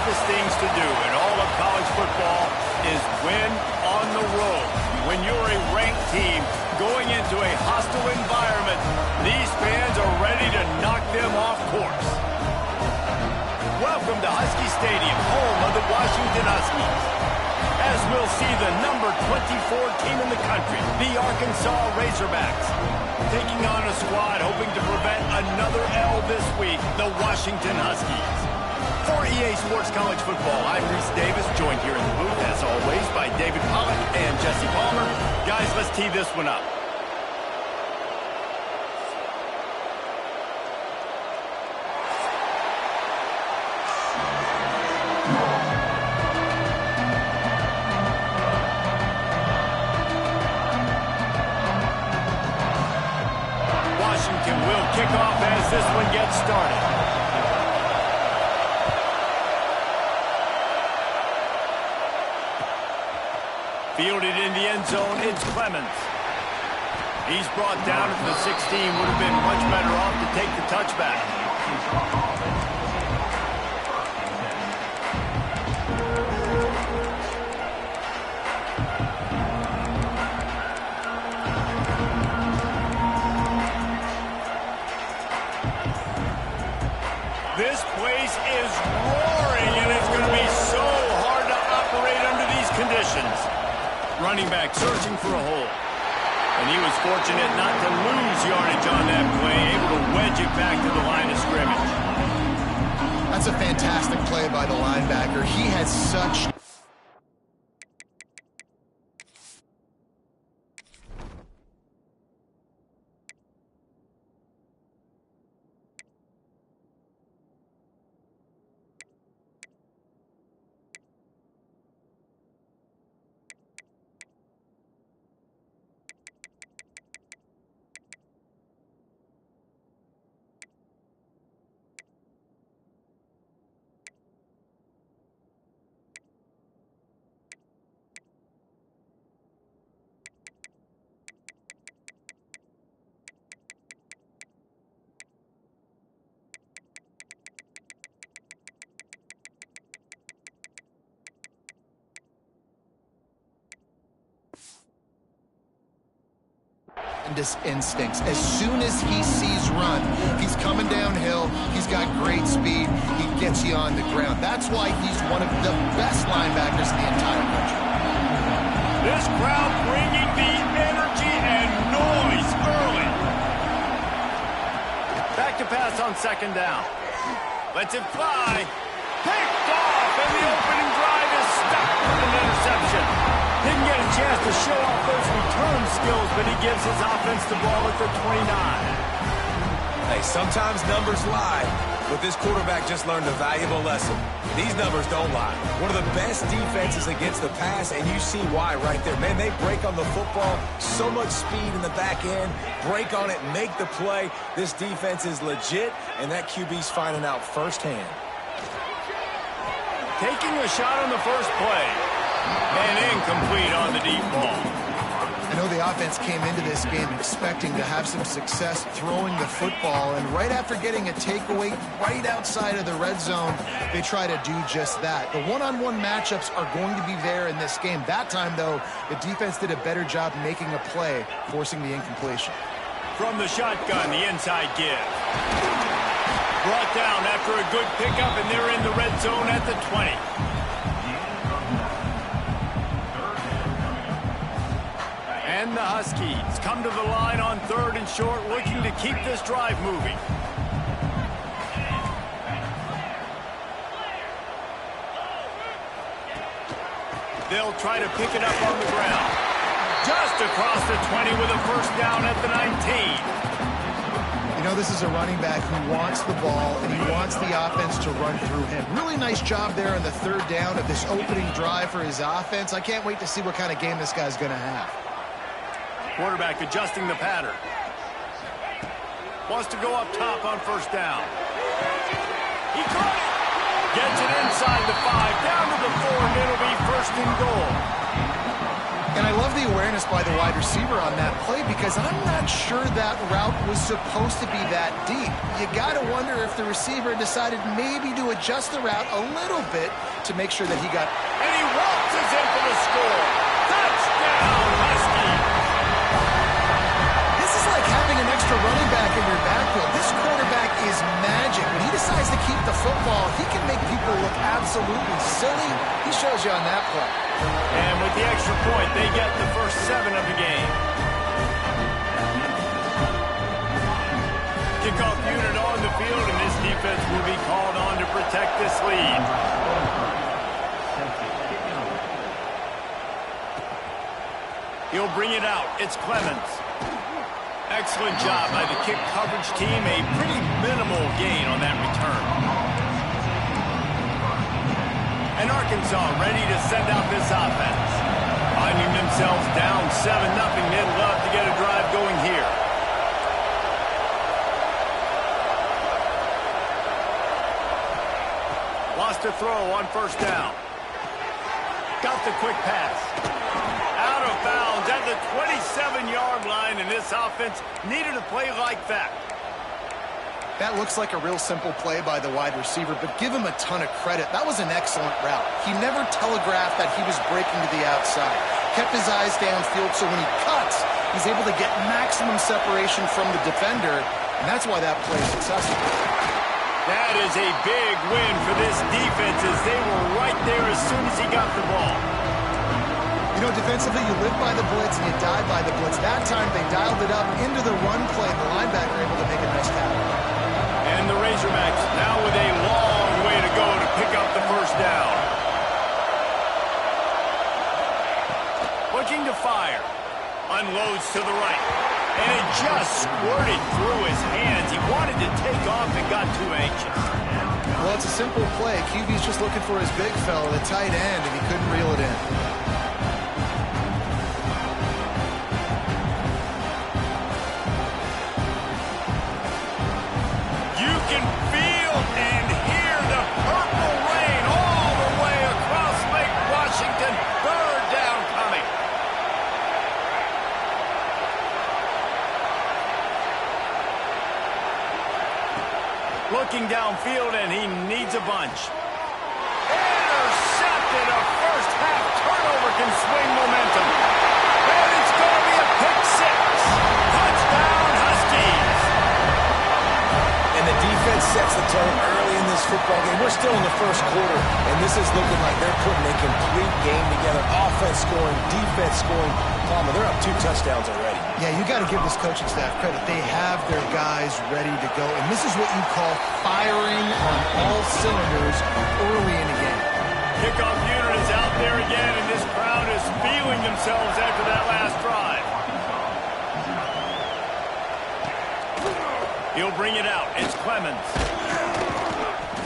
toughest things to do in all of college football is win on the road. When you're a ranked team going into a hostile environment, these fans are ready to knock them off course. Welcome to Husky Stadium, home of the Washington Huskies. As we'll see the number 24 team in the country, the Arkansas Razorbacks, taking on a squad hoping to prevent another L this week, the Washington Huskies. For EA Sports College Football, I'm Reese Davis, joined here in the booth, as always, by David Pollack and Jesse Palmer. Guys, let's tee this one up. Washington will kick off as this one gets started. Fielded in the end zone, it's Clemens. He's brought down at the 16. Would have been much better off to take the touchback. This place is roaring, and it's going to be so hard to operate under these conditions. Running back searching for a hole. And he was fortunate not to lose yardage on that play, able to wedge it back to the line of scrimmage. That's a fantastic play by the linebacker. He has such... instincts. As soon as he sees run, he's coming downhill, he's got great speed, he gets you on the ground. That's why he's one of the best linebackers in the entire country. This crowd bringing the energy and noise early. Back to pass on second down. Lets it fly. Picked off, and the opening drive is stuck with an interception. Didn't get a chance to show off those return skills, but he gives his offense the ball at the 29. Hey, sometimes numbers lie, but this quarterback just learned a valuable lesson. These numbers don't lie. One of the best defenses against the pass, and you see why right there. Man, they break on the football, so much speed in the back end, break on it, make the play. This defense is legit, and that QB's finding out firsthand. Taking a shot on the first play. And incomplete on the deep ball. I know the offense came into this game expecting to have some success throwing the football, and right after getting a takeaway right outside of the red zone, they try to do just that. The one-on-one matchups are going to be there in this game. That time, though, the defense did a better job making a play, forcing the incompletion. From the shotgun, the inside give. Brought down after a good pickup, and they're in the red zone at the 20. And the Huskies come to the line on third and short, looking to keep this drive moving. They'll try to pick it up on the ground. Just across the 20 with a first down at the 19. You know, this is a running back who wants the ball, and he wants the offense to run through him. Really nice job there on the third down of this opening drive for his offense. I can't wait to see what kind of game this guy's going to have. Quarterback adjusting the pattern. Wants to go up top on first down. He caught it. Gets it inside the 5, down to the 4, and it'll be first and goal. And I love the awareness by the wide receiver on that play because I'm not sure that route was supposed to be that deep. You got to wonder if the receiver decided maybe to adjust the route a little bit to make sure that he got... And he waltzes in for the score. Touchdown, Huskies. This is like having an extra running back in your backfield. This quarterback is magic. When he decides to keep the football, he can make people look absolutely silly. He shows you on that play. And with the extra point, they get the first 7 of the game. Kickoff unit on the field, and this defense will be called on to protect this lead. He'll bring it out. It's Clemens. Excellent job by the kick coverage team. A pretty minimal gain on that return. And Arkansas ready to send out this offense. Finding themselves down 7-0. They'd love to get a drive going here. Lost a throw on first down. Got the quick pass. Out of bounds at the 27-yard line, and this offense needed a play like that. That looks like a real simple play by the wide receiver, but give him a ton of credit. That was an excellent route. He never telegraphed that he was breaking to the outside. Kept his eyes downfield, so when he cuts, he's able to get maximum separation from the defender, and that's why that play is successful. That is a big win for this defense as they were right there as soon as he got the ball. You know, defensively, you live by the blitz and you die by the blitz. That time, they dialed it up into the run play, and the linebacker able to make a nice tackle. And the Razorbacks now with a long way to go to pick up the first down. Looking to fire. Unloads to the right. And it just squirted through his hands. He wanted to take off and got too anxious. Well, it's a simple play. QB's just looking for his big fella, the tight end, and he couldn't reel it in. Looking downfield, and he needs a bunch. Intercepted. A first-half turnover can swing momentum. And it's going to be a pick 6. Touchdown, Huskies. And the defense sets the tone early in this football game. We're still in the first quarter, and this is looking like they're putting a complete game together. Offense scoring, defense scoring. Palmer, they're up 2 touchdowns already. Yeah, you got to give this coaching staff credit. They have their guys ready to go, and this is what you call firing on all cylinders early in the game. Kickoff unit is out there again, and this crowd is feeling themselves after that last drive. He'll bring it out. It's Clemens.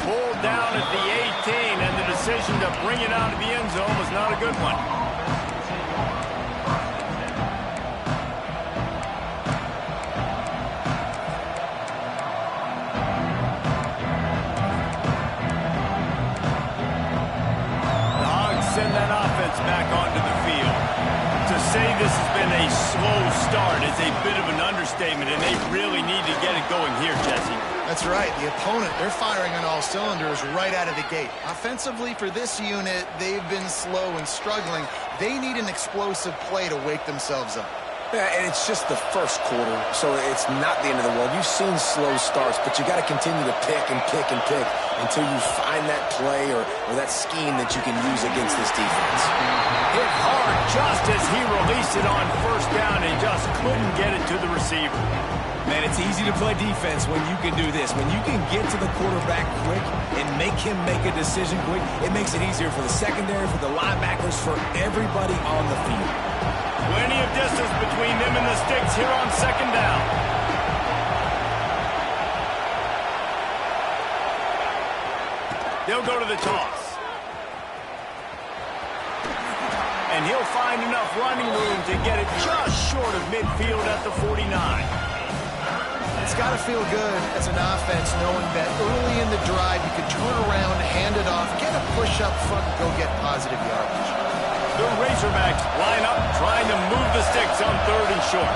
Pulled down at the 18, and the decision to bring it out of the end zone was not a good one. Send that offense back onto the field. To say this has been a slow start is a bit of an understatement, and they really need to get it going here, Jesse. That's right. The opponent, they're firing on all cylinders right out of the gate. Offensively, for this unit, they've been slow and struggling. They need an explosive play to wake themselves up. Yeah, and it's just the first quarter, so it's not the end of the world. You've seen slow starts, but you got to continue to pick and pick and pick until you find that play or that scheme that you can use against this defense. Hit hard just as he released it on first down and just couldn't get it to the receiver. Man, it's easy to play defense when you can do this. When you can get to the quarterback quick and make him make a decision quick, it makes it easier for the secondary, for the linebackers, for everybody on the field. Plenty of distance between them and the sticks here on second down. They'll go to the toss. And he'll find enough running room to get it just short of midfield at the 49. It's got to feel good as an offense knowing that early in the drive you can turn around, hand it off, get a push up front, and go get positive yardage. The Razorbacks line up, trying to move the sticks on 3rd and short.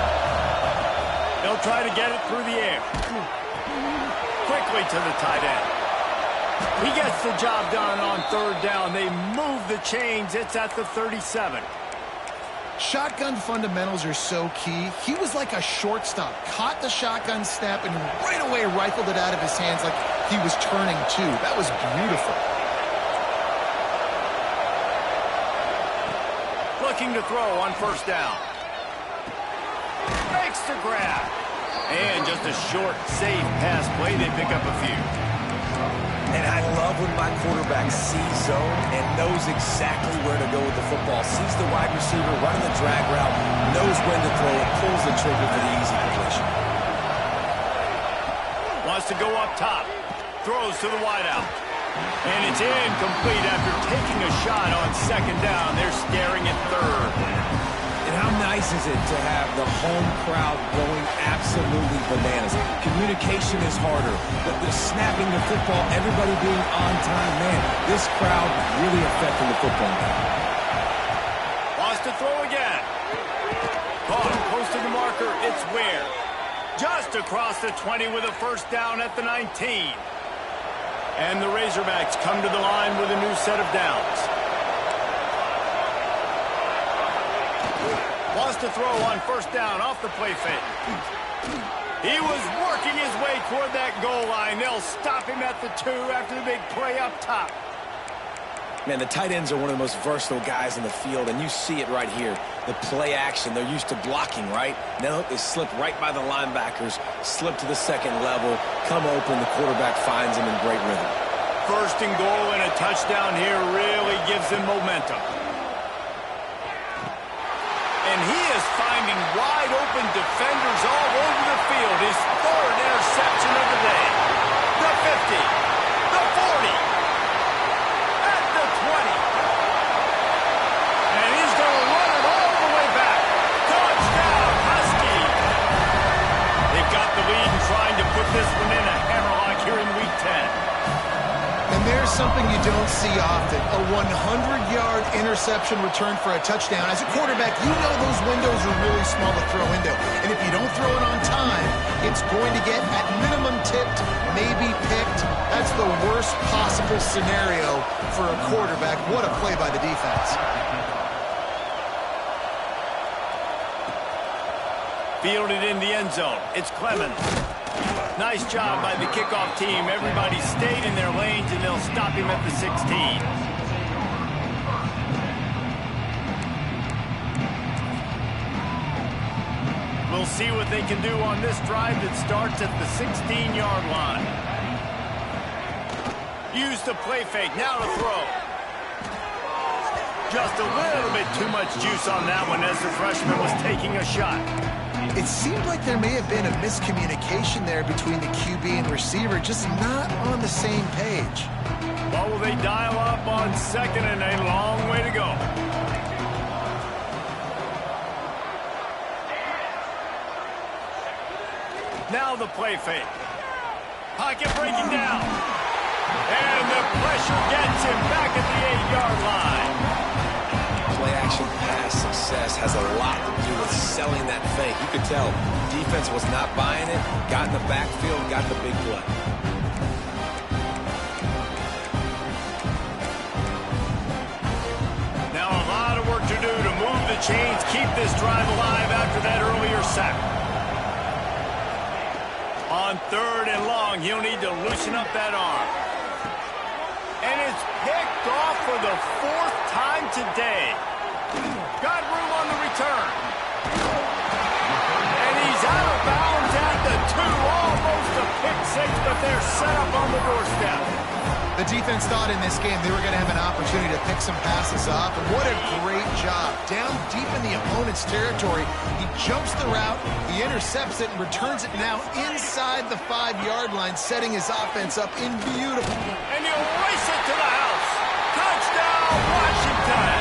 They'll try to get it through the air. Quickly to the tight end. He gets the job done on 3rd down. They move the chains. It's at the 37. Shotgun fundamentals are so key. He was like a shortstop. Caught the shotgun snap and right away rifled it out of his hands like he was turning two. That was beautiful. Looking to throw on 1st down. Makes the grab. And just a short, safe pass play. They pick up a few. And I love when my quarterback sees zone and knows exactly where to go with the football. Sees the wide receiver running the drag route, knows when to throw it, pulls the trigger for the easy completion. Wants to go up top. Throws to the wideout. And it's incomplete after taking a shot on 2nd down. They're staring at 3rd. And how nice is it to have the home crowd going absolutely bananas? Communication is harder. The snapping the football, everybody being on time. Man, this crowd really affecting the football game. Wants to throw again. Caught close to the marker. It's Ware. Just across the 20 with a 1st down at the 19. And the Razorbacks come to the line with a new set of downs. Wants to throw on 1st down off the play fake. He was working his way toward that goal line. They'll stop him at the 2 after the big play up top. Man, the tight ends are one of the most versatile guys in the field, and you see it right here. The play action, they're used to blocking, right? Now they slip right by the linebackers, slip to the 2nd level, come open, the quarterback finds them in great rhythm. 1st and goal and a touchdown here really gives them momentum. And he is finding wide-open defenders all over the field. His 3rd interception of the day. The 50, the 40, at the 20. And he's going to run it all the way back. Touchdown, Husky. They've got the lead and trying to put this one in a hammerlock here in Week 10. And there's something you don't see often, a 100-yard interception return for a touchdown. As a quarterback, you know those windows are really small to throw into. And if you don't throw it on time, it's going to get at minimum tipped, maybe picked. That's the worst possible scenario for a quarterback. What a play by the defense. Fielded in the end zone. It's Clemens. Nice job by the kickoff team. Everybody stayed in their lanes, and they'll stop him at the 16. We'll see what they can do on this drive that starts at the 16-yard line. Use the play fake. Now to throw. Just a little bit too much juice on that one as the freshman was taking a shot. It seemed like there may have been a miscommunication there between the QB and receiver, just not on the same page. Well, will they dial up on 2nd and a long way to go? Now the play fake. Pocket breaking down. And the pressure gets him back at the 8-yard line. Play-action pass success has a lot to do with selling that fake. You could tell defense was not buying it, got in the backfield, got the big play. Now a lot of work to do to move the chains, keep this drive alive after that earlier sack. On 3rd and long, he'll need to loosen up that arm. And it's picked off for the 4th time today. Got room on the return. And he's out of bounds at the 2. Almost a pick 6, but they're set up on the doorstep. The defense thought in this game they were going to have an opportunity to pick some passes off, and what a great job. Down deep in the opponent's territory, he jumps the route, he intercepts it, and returns it now inside the 5-yard line, setting his offense up in beautiful. And he'll race it to the house. Touchdown, Washington.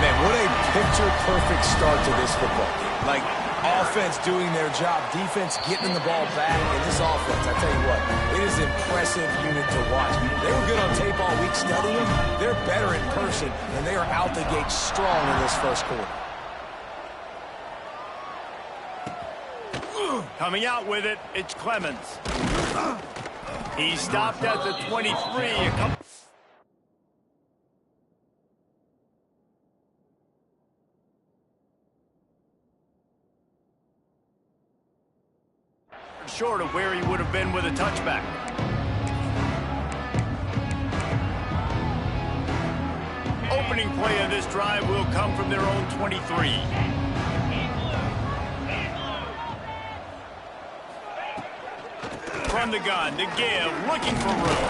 Man, what a picture-perfect start to this football game. Like, Offense doing their job, defense getting the ball back, and this offense, I tell you what, it is an impressive unit to watch. They were good on tape all week studying them. They're better in person, and they are out the gate strong in this first quarter. Coming out with it, it's Clemens. He stopped at the 23 a couple. Short of where he would have been with a touchback. Opening play of this drive will come from their own 23. From the gun, the give, looking for room.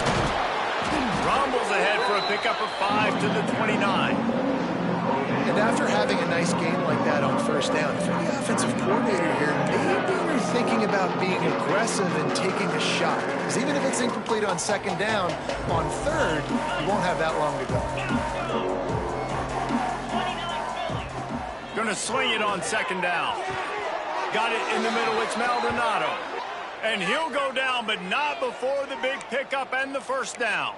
Rumbles ahead for a pickup of 5 to the 29. And after having a nice game like that on first down, if you're the offensive coordinator here, maybe you're thinking about being aggressive and taking a shot. Because even if it's incomplete on second down, on third, you won't have that long to go. Gonna swing it on second down. Got it in the middle, it's Maldonado. And he'll go down, but not before the big pickup and the first down.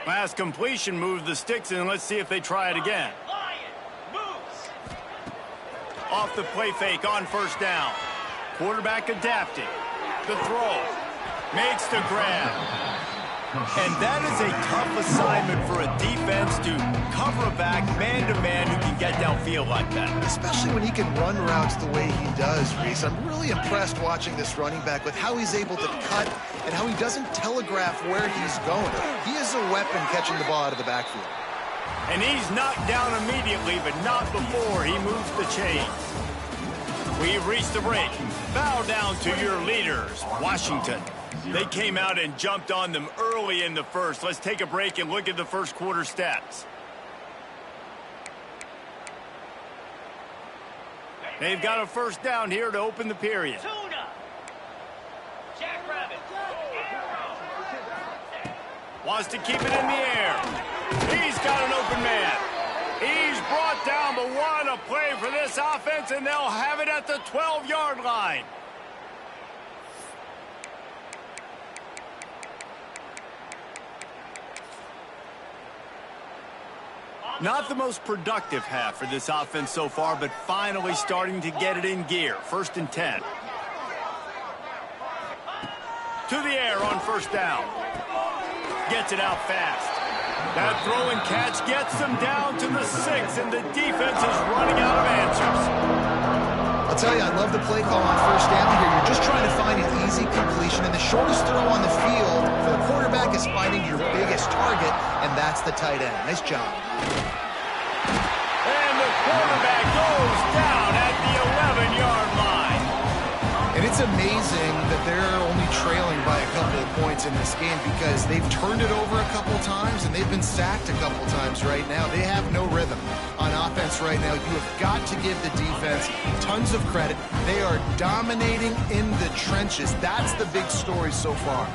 Pass completion moves the sticks in. Let's see if they try it again. Off the play fake on first down. Quarterback adapting. The throw. Makes the grab. And that is a tough assignment for a defense to cover a back man-to-man who can get downfield like that. Especially when he can run routes the way he does, Reese. I'm really impressed watching this running back with how he's able to cut and how he doesn't telegraph where he's going. He is a weapon catching the ball out of the backfield. And he's knocked down immediately, but not before he moves the chains. We've reached the break. Bow down to your leaders, Washington. They came out and jumped on them early in the first. Let's take a break and look at the first quarter stats. They've got a first down here to open the period. Wants to keep it in the air. He's got an open man. He's brought down, but what a play for this offense, and they'll have it at the 12-yard line. Not the most productive half for this offense so far, but finally starting to get it in gear. 1st and 10. To the air on first down. Gets it out fast. That throw and catch gets them down to the 6, and the defense is running out of answers. I'll tell you, I love the play call on first down here. You're just trying to find an easy completion, and the shortest throw on the field for the quarterback is finding your biggest target, and that's the tight end. Nice job. And the quarterback goes down at the 11-yard line. And it's amazing that they're only trailing by a couple of points in this game because they've turned it over a couple times and they've been sacked a couple times right now. They have no rhythm on offense right now. You have got to give the defense tons of credit. They are dominating in the trenches. That's the big story so far.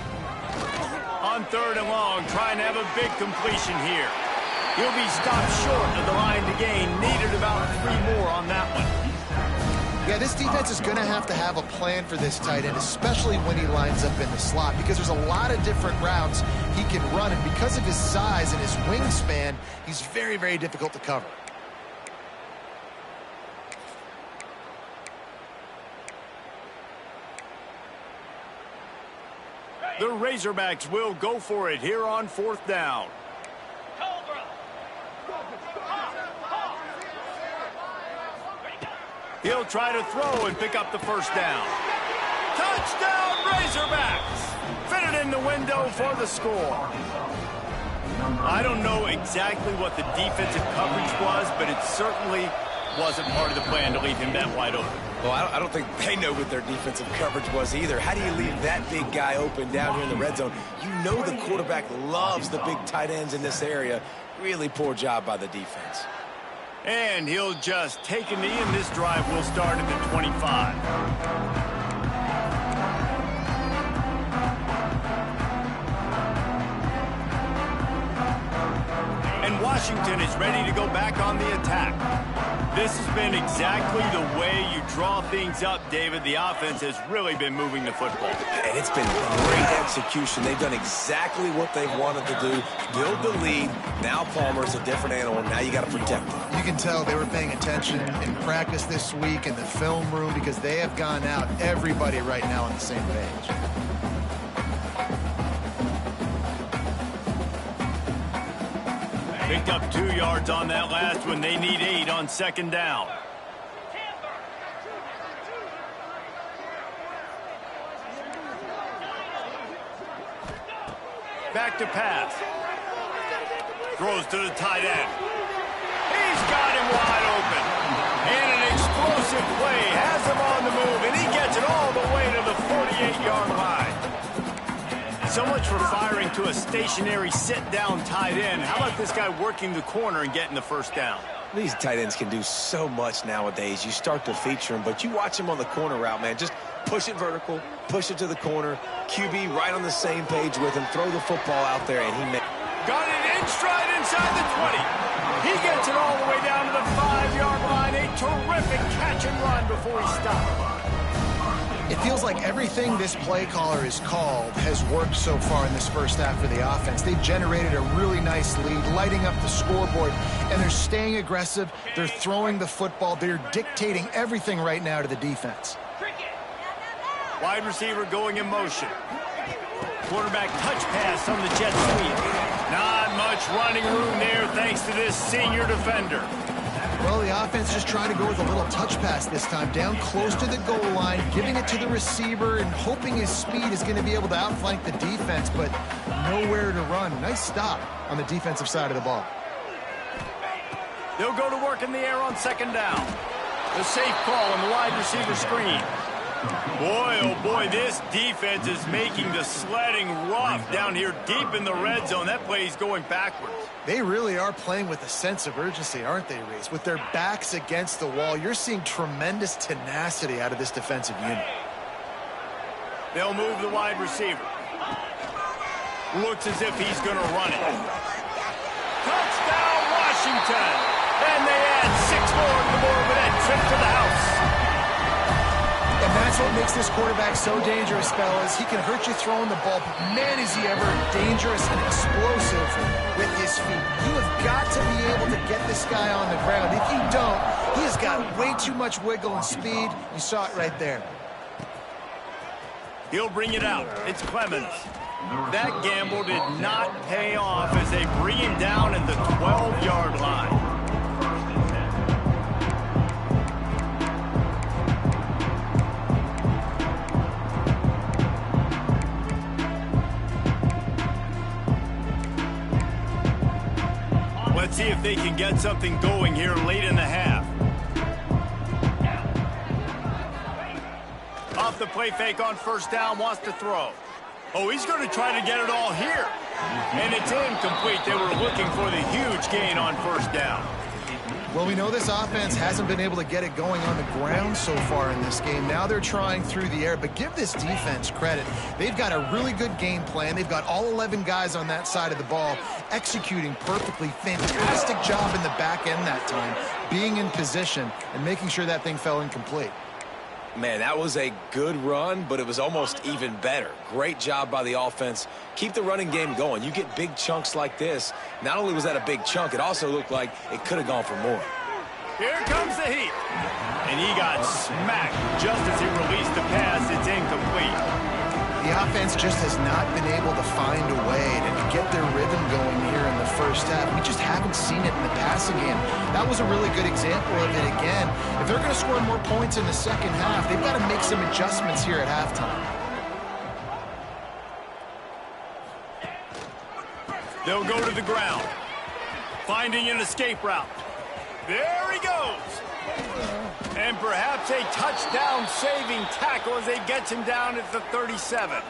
On 3rd and long, trying to have a big completion here. He'll be stopped short of the line to gain. Needed about 3 more on that one. Yeah, this defense is going to have a plan for this tight end, especially when he lines up in the slot, because there's a lot of different routes he can run, and because of his size and his wingspan, he's very, very difficult to cover. The Razorbacks will go for it here on 4th down. He'll try to throw and pick up the first down. Touchdown, Razorbacks! Fit it in the window for the score. I don't know exactly what the defensive coverage was, but it certainly wasn't part of the plan to leave him that wide open. Well, I don't think they know what their defensive coverage was either. How do you leave that big guy open down here in the red zone? You know the quarterback loves the big tight ends in this area. Really poor job by the defense. And he'll just take a knee, and this drive will start at the 25. And Washington is ready to go back on the attack. This has been exactly the way you draw things up, David. The offense has really been moving the football. And it's been great execution. They've done exactly what they've wanted to do. Build the lead. Now Palmer's a different animal. Now you got to protect him. You can tell they were paying attention in practice this week in the film room because they have gone out, everybody right now on the same page. Picked up 2 yards on that last one. They need 8 on second down. Back to pass. Throws to the tight end. He's got him wide open. And an explosive play has him on the move, and he gets it all the way to the 48-yard line. So much for firing to a stationary sit-down tight end. How about this guy working the corner and getting the first down? These tight ends can do so much nowadays. You start to feature them, but you watch him on the corner route, man. Just push it vertical, push it to the corner. QB right on the same page with him. Throw the football out there, and he made. Got it in stride inside the 20. He gets it all the way down to the 5-yard line. A terrific catch and run before he stopped. It feels like everything this play caller has called has worked so far in this first half for the offense. They've generated a really nice lead, lighting up the scoreboard, and they're staying aggressive. They're throwing the football. They're dictating everything right now to the defense. Wide receiver going in motion. Quarterback touch pass on the jet sweep. Not much running room there thanks to this senior defender. Well, the offense just trying to go with a little touch pass this time, down close to the goal line, giving it to the receiver and hoping his speed is going to be able to outflank the defense, but nowhere to run. Nice stop on the defensive side of the ball. They'll go to work in the air on second down. The safe call on the wide receiver screen. Boy, oh boy, this defense is making the sledding rough down here deep in the red zone. That play is going backwards. They really are playing with a sense of urgency, aren't they, Reese? With their backs against the wall, you're seeing tremendous tenacity out of this defensive unit. They'll move the wide receiver. Looks as if he's going to run it. Touchdown, Washington! And they add 6 more to the board with that trip to the house. And that's what makes this quarterback so dangerous, fellas. He can hurt you throwing the ball, but man, is he ever dangerous and explosive with his feet. You have got to be able to get this guy on the ground. If you don't, he has got way too much wiggle and speed. You saw it right there. He'll bring it out. It's Clemens. That gamble did not pay off as they bring him down at the 12-yard line. Let's see if they can get something going here late in the half. Off the play fake on first down, wants to throw. Oh, he's going to try to get it all here. And it's incomplete. They were looking for the huge gain on first down. Well, we know this offense hasn't been able to get it going on the ground so far in this game. Now they're trying through the air, but give this defense credit. They've got a really good game plan. They've got all 11 guys on that side of the ball executing perfectly. Fantastic job in the back end that time, being in position and making sure that thing fell incomplete. Man, that was a good run, but it was almost even better. Great job by the offense. Keep the running game going. You get big chunks like this. Not only was that a big chunk, it also looked like it could have gone for more. Here comes the heat. And he got smacked just as he released the pass. It's incomplete. The offense just has not been able to find a way to get their rhythm going here in the first half. We just haven't seen it in the passing game. That was a really good example of it again. If they're going to score more points in the second half, they've got to make some adjustments here at halftime. They'll go to the ground, finding an escape route. There he goes. And perhaps a touchdown-saving tackle as they get him down at the 37.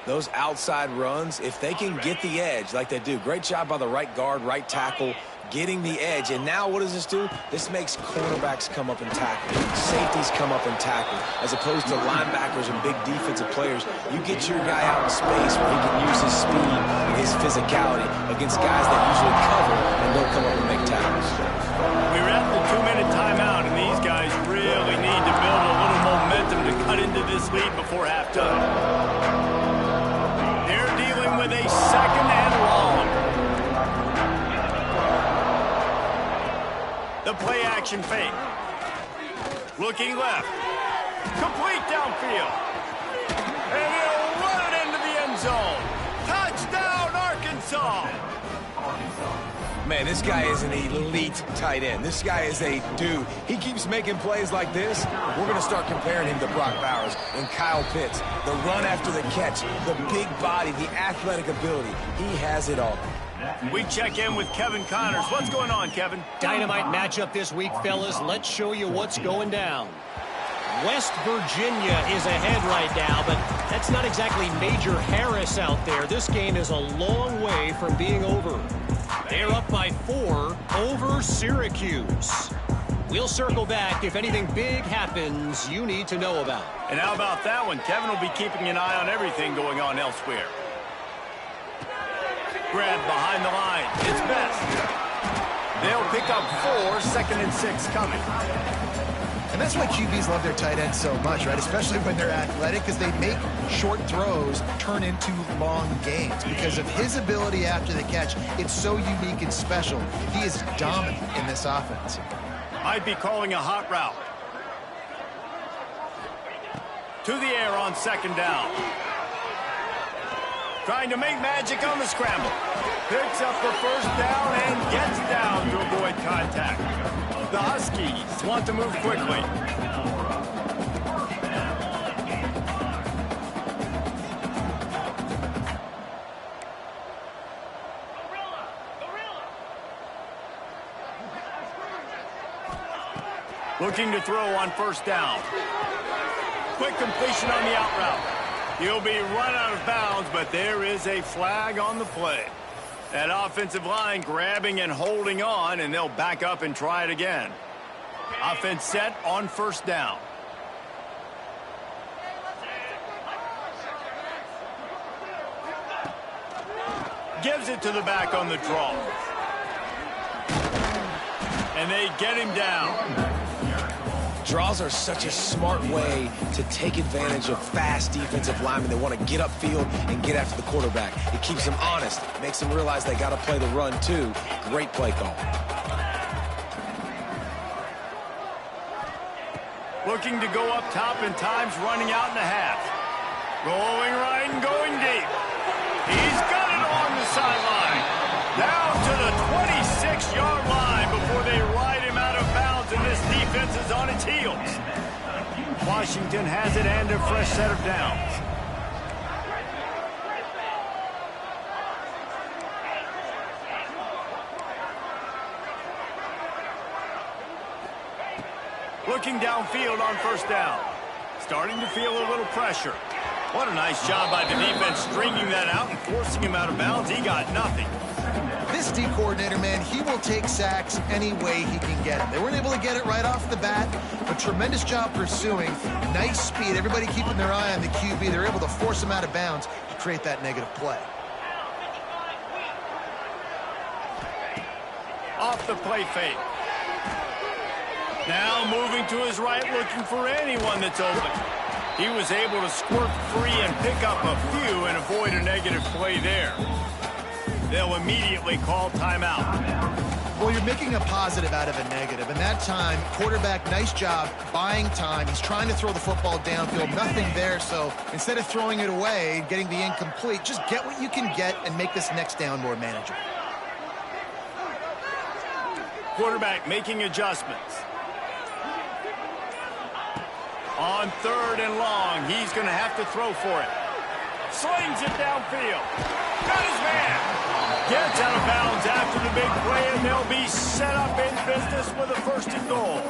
Those outside runs, if they can get the edge like they do, great job by the right guard, right tackle, getting the edge. And now what does this do? This makes cornerbacks come up and tackle, safeties come up and tackle, as opposed to linebackers and big defensive players. You get your guy out in space where he can use his speed and his physicality against guys that usually cover and don't come up and make tackles. We're at the 2-minute timeout, and these guys really need to build a little momentum to cut into this lead before halftime. They're dealing with a second and long. The play-action fake. Looking left. Complete downfield. And he'll run it into the end zone. Touchdown, Arkansas! Man, this guy is an elite tight end. This guy is a dude. He keeps making plays like this. We're going to start comparing him to Brock Bowers and Kyle Pitts. The run after the catch, the big body, the athletic ability. He has it all. We check in with Kevin Connors. What's going on, Kevin? Dynamite matchup this week, fellas. Let's show you what's going down. West Virginia is ahead right now, but that's not exactly Major Harris out there. This game is a long way from being over. They're up by 4 over Syracuse. We'll circle back if anything big happens you need to know about. And how about that one? Kevin will be keeping an eye on everything going on elsewhere. Grab behind the line. It's Best. They'll pick up 4, 2nd and 6 coming. And that's why QBs love their tight ends so much, right? Especially when they're athletic, because they make short throws turn into long gains. Because of his ability after the catch, it's so unique and special. He is dominant in this offense. Might be calling a hot route. To the air on 2nd down. Trying to make magic on the scramble. Picks up the 1st down and gets down to avoid contact. The Huskies want to move quickly. Looking to throw on 1st down. Quick completion on the out route. He'll be run out of bounds, but there is a flag on the play. That offensive line grabbing and holding on, and they'll back up and try it again. Offense set on 1st down. Gives it to the back on the draw. And they get him down. Draws are such a smart way to take advantage of fast defensive linemen that want to get upfield and get after the quarterback. It keeps them honest, makes them realize they got to play the run too. Great play call. Looking to go up top, and time's running out in the half. Rolling right and going deep. He's got it along the sideline. Down to the 26-yard line before they ride him out of bounds, and this defense is on its heels. Washington has it and a fresh set of downs. Looking downfield on 1st down. Starting to feel a little pressure. What a nice job by the defense stringing that out and forcing him out of bounds. He got nothing. This D coordinator, man, he will take sacks any way he can get them. They weren't able to get it right off the bat, but tremendous job pursuing. Nice speed. Everybody keeping their eye on the QB. They're able to force him out of bounds to create that negative play. Off the play fake. Now moving to his right, looking for anyone that's open. He was able to squirt free and pick up a few and avoid a negative play there. They'll immediately call timeout. Well, you're making a positive out of a negative, and that time, quarterback, nice job buying time. He's trying to throw the football downfield, nothing there, so instead of throwing it away, getting the incomplete, just get what you can get and make this next down more manageable. Quarterback making adjustments. On 3rd and long, he's going to have to throw for it. Slings it downfield. Got his man. Gets out of bounds after the big play, and they'll be set up in business with a first and goal.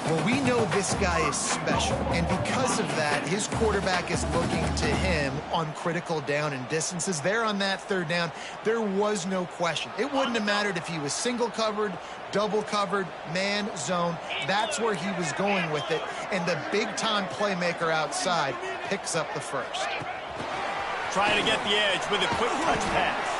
Well, we know this guy is special, and because of that, his quarterback is looking to him on critical down and distances. There on that third down, there was no question. It wouldn't have mattered if he was single covered, double covered, man, zone. That's where he was going with it, and the big-time playmaker outside picks up the first. Trying to get the edge with a quick touch pass.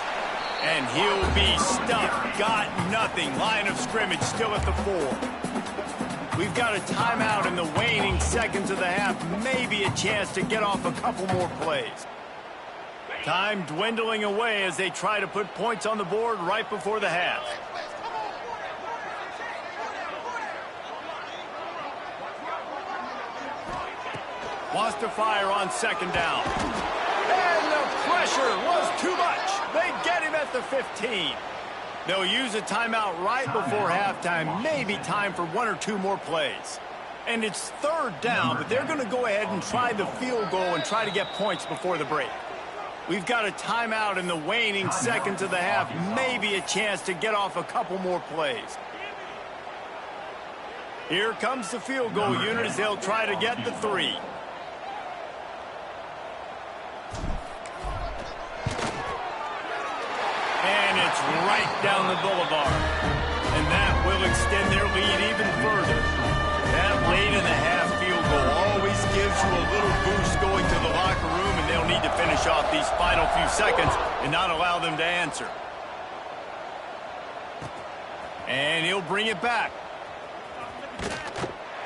And he'll be stuffed. Got nothing. Line of scrimmage still at the 4. We've got a timeout in the waning seconds of the half. Maybe a chance to get off a couple more plays. Time dwindling away as they try to put points on the board right before the half. Wants to fire on second down. And the pressure was too much. They get him at the 15. They'll use a timeout right before halftime. Maybe time for 1 or 2 more plays. And it's third down, but they're going to go ahead and try the field goal and try to get points before the break. We've got a timeout in the waning seconds of the half. Maybe a chance to get off a couple more plays. Here comes the field goal unit as they'll try to get the 3. And it's right down the boulevard. And that will extend their lead even further. That late in the half field goal always gives you a little boost going to the locker room, and they'll need to finish off these final few seconds and not allow them to answer. And he'll bring it back.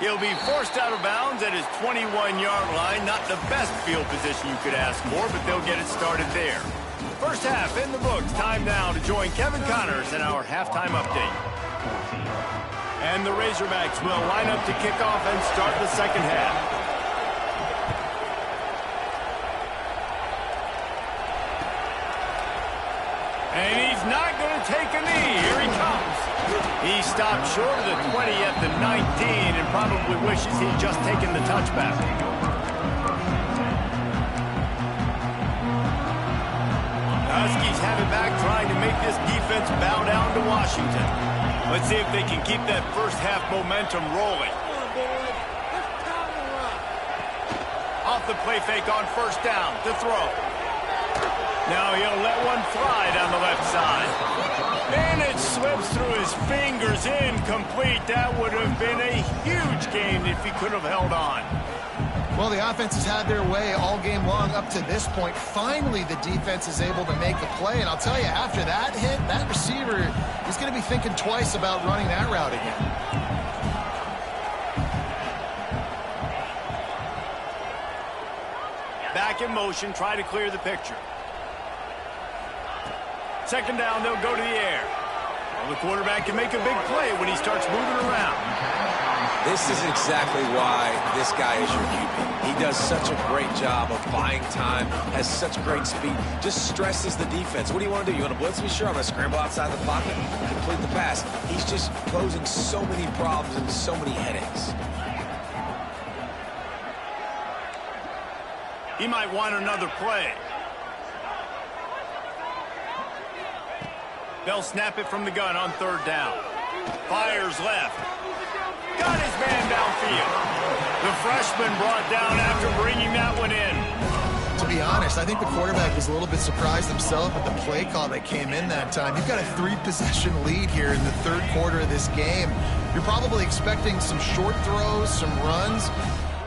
He'll be forced out of bounds at his 21-yard line. Not the best field position you could ask for, but they'll get it started there. First half in the books. Time now to join Kevin Connors in our halftime update. And the Razorbacks will line up to kick off and start the second half. And he's not going to take a knee. Here he comes. He stopped short of the 20 at the 19 and probably wishes he'd just taken the touchback. Huskies have it back, trying to make this defense bow down to Washington. Let's see if they can keep that first half momentum rolling. Off the play fake on first down to throw. Now he'll let one fly down the left side. And it slips through his fingers, incomplete. That would have been a huge gain if he could have held on. Well, the offense has had their way all game long up to this point. Finally, the defense is able to make a play. And I'll tell you, after that hit, that receiver is going to be thinking twice about running that route again. Back in motion, try to clear the picture. Second down, they'll go to the air. Well, the quarterback can make a big play when he starts moving around. This is exactly why this guy is your QB. He does such a great job of buying time, has such great speed, just stresses the defense. What do you want to do? You want to blitz me? Sure, I'm going to scramble outside the pocket, complete the pass. He's just posing so many problems and so many headaches. He might want another play. They'll snap it from the gun on third down. Fires left. Got his man downfield. The freshman brought down after bringing that one in. To be honest, I think the quarterback was a little bit surprised himself at the play call that came in that time. You've got a 3-possession lead here in the third quarter of this game. You're probably expecting some short throws, some runs.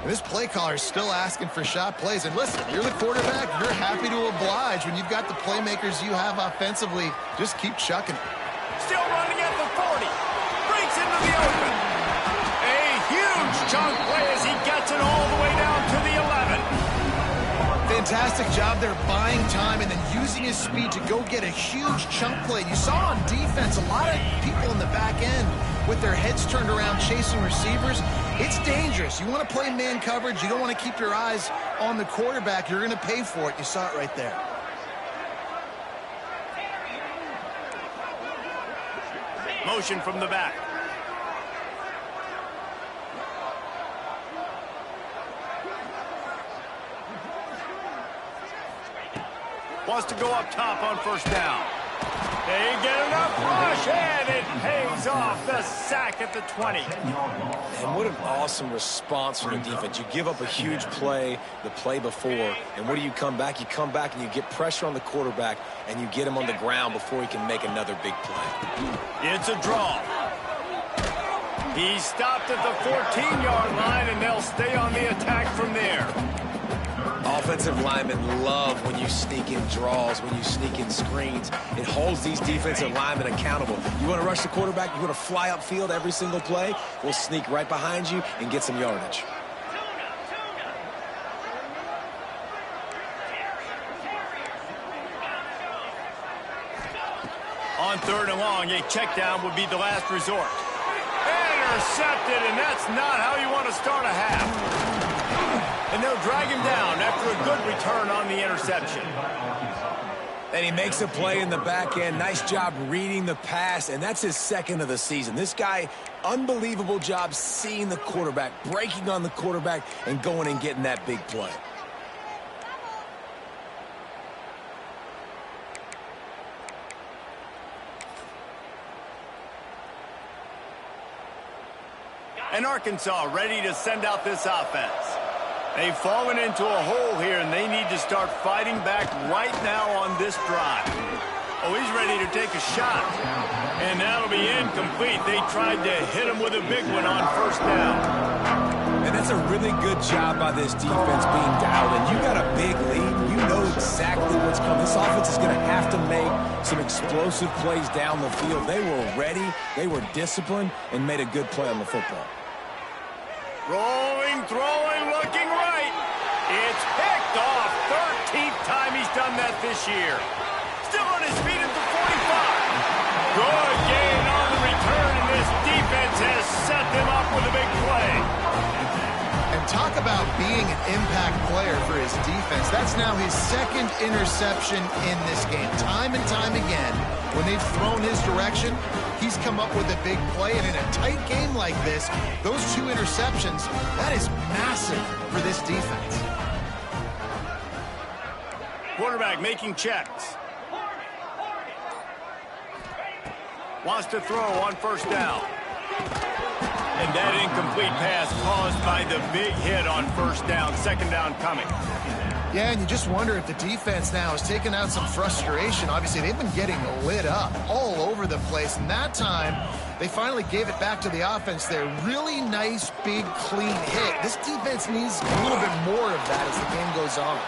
And this play caller is still asking for shot plays. And listen, you're the quarterback. You're happy to oblige when you've got the playmakers you have offensively. Just keep chucking it. Still running at the 40. Breaks into the open. A huge chunk play as he gets it all the way down to the 11. Fantastic job there buying time and then using his speed to go get a huge chunk play. You saw on defense a lot of people in the back end with their heads turned around chasing receivers. It's dangerous. You want to play man coverage. You don't want to keep your eyes on the quarterback. You're going to pay for it. You saw it right there. Motion from the back. Wants to go up top on first down. They get enough rush, and it pays off. The sack at the 20. And what an awesome response from the defense. You give up a huge play the play before, and what do you come back? You come back and you get pressure on the quarterback, and you get him on the ground before he can make another big play. It's a draw. He stopped at the 14-yard line, and they'll stay on the attack from there. Offensive linemen love when you sneak in draws, when you sneak in screens. It holds these defensive linemen accountable. You want to rush the quarterback, you want to fly upfield every single play, we'll sneak right behind you and get some yardage. On 3rd and long, a check down would be the last resort. Intercepted, and that's not how you want to start a half. And they'll drag him down after a good return on the interception. And he makes a play in the back end. Nice job reading the pass, and that's his second of the season. This guy, unbelievable job seeing the quarterback, breaking on the quarterback, and going and getting that big play. And Arkansas ready to send out this offense. They've fallen into a hole here, and they need to start fighting back right now on this drive. Oh, he's ready to take a shot. And that'll be incomplete. They tried to hit him with a big one on first down. And that's a really good job by this defense being dialed in. You got a big lead. You know exactly what's coming. This offense is going to have to make some explosive plays down the field. They were ready, they were disciplined, and made a good play on the football. Rolling, throwing, looking right. It's picked off. 13th time he's done that this year. Still on his feet at the 45. Good gain on the return, and this defense has set them up with a big play. And talk about being an impact player for his defense. That's now his second interception in this game. Time and time again, when they've thrown his direction, he's come up with a big play. And in a tight game like this, those 2 interceptions, that is massive for this defense. Quarterback making checks. Wants to throw on first down. And that incomplete pass caused by the big hit on first down. Second down coming. Yeah, and you just wonder if the defense now has taken out some frustration. Obviously, they've been getting lit up all over the place. And that time, they finally gave it back to the offense there. Really nice, big, clean hit. This defense needs a little bit more of that as the game goes on.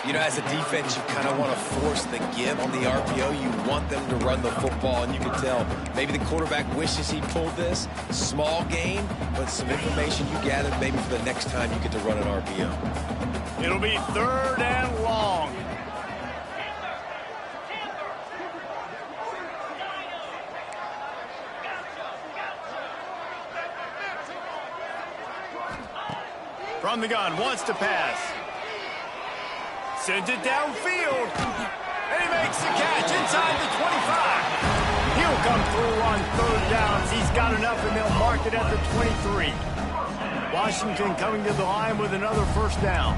You know, as a defense, you kind of want to force the give on the RPO. You want them to run the football, and you can tell maybe the quarterback wishes he pulled this. Small gain, but some information you gathered maybe for the next time you get to run an RPO. It'll be 3rd and long. From the gun, wants to pass. Sends it downfield. And he makes the catch inside the 25. He'll come through on 3rd downs. He's got enough, and they'll mark it at the 23. Washington coming to the line with another first down.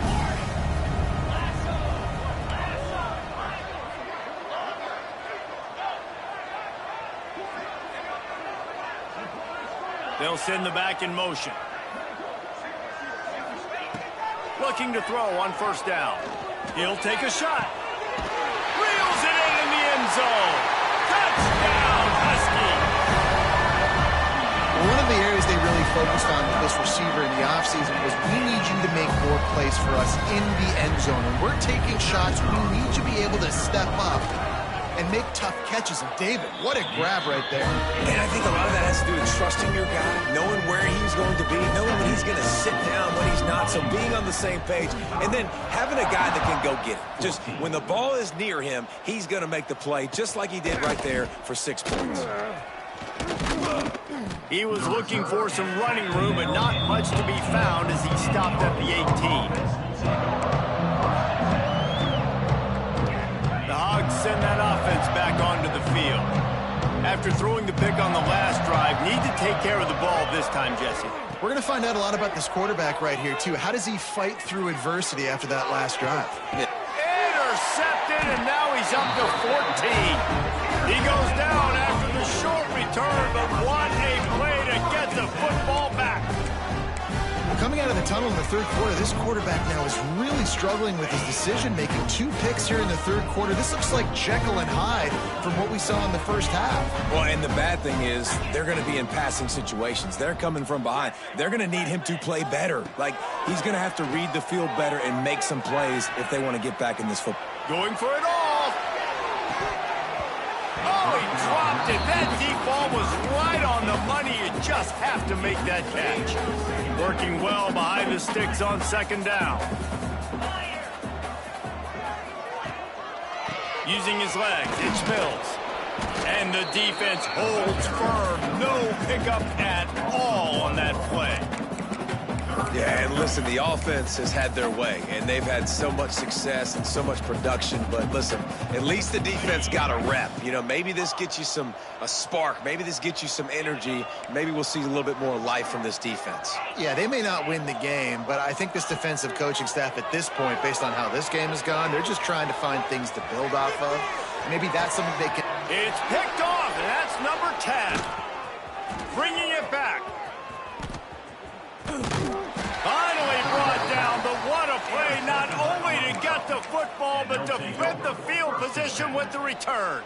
They'll send the back in motion. Looking to throw on first down. He'll take a shot. Reels it in the end zone. Touchdown, Husky. One of the areas they really focused on with this receiver in the offseason was we need you to make more plays for us in the end zone. And we're taking shots. We need you to be able to step up and make tough catches. And David, what a grab right there. And I think a lot of that has to do with trusting your guy, knowing where he's going to be, knowing when he's going to sit down, when he's not, so being on the same page, and then having a guy that can go get it. Just when the ball is near him, he's going to make the play, just like he did right there for 6 points. He was looking for some running room, but not much to be found as he stopped at the 18. Send that offense back onto the field. After throwing the pick on the last drive, need to take care of the ball this time, Jesse. We're going to find out a lot about this quarterback right here, too. How does he fight through adversity after that last drive? Intercepted, he's up to 14. He goes down after the short return, but what a play to get the football back. Coming out of the tunnel in the third quarter, this quarterback now is really struggling with his decision-making. 2 picks here in the third quarter. This looks like Jekyll and Hyde from what we saw in the first half. Well, and the bad thing is they're going to be in passing situations. They're coming from behind. They're going to need him to play better. Like, he's going to have to read the field better and make some plays if they want to get back in this football. Going for it all. Oh, he dropped it. That deep ball was right on the money. You just have to make that catch. Working well behind the sticks on second down. Using his legs, it's Mills. And the defense holds firm. No pickup at all on that play. Yeah, and listen, the offense has had their way, and they've had so much success and so much production. But listen, at least the defense got a rep. You know, maybe this gets you a spark. Maybe this gets you some energy. Maybe we'll see a little bit more life from this defense. Yeah, they may not win the game, but I think this defensive coaching staff at this point, based on how this game has gone, they're just trying to find things to build off of. Maybe that's something they can... It's picked off, and that's number 10. Bringing it back. Finally brought down, but what a play, not only to get the football, but to flip the field position with the return.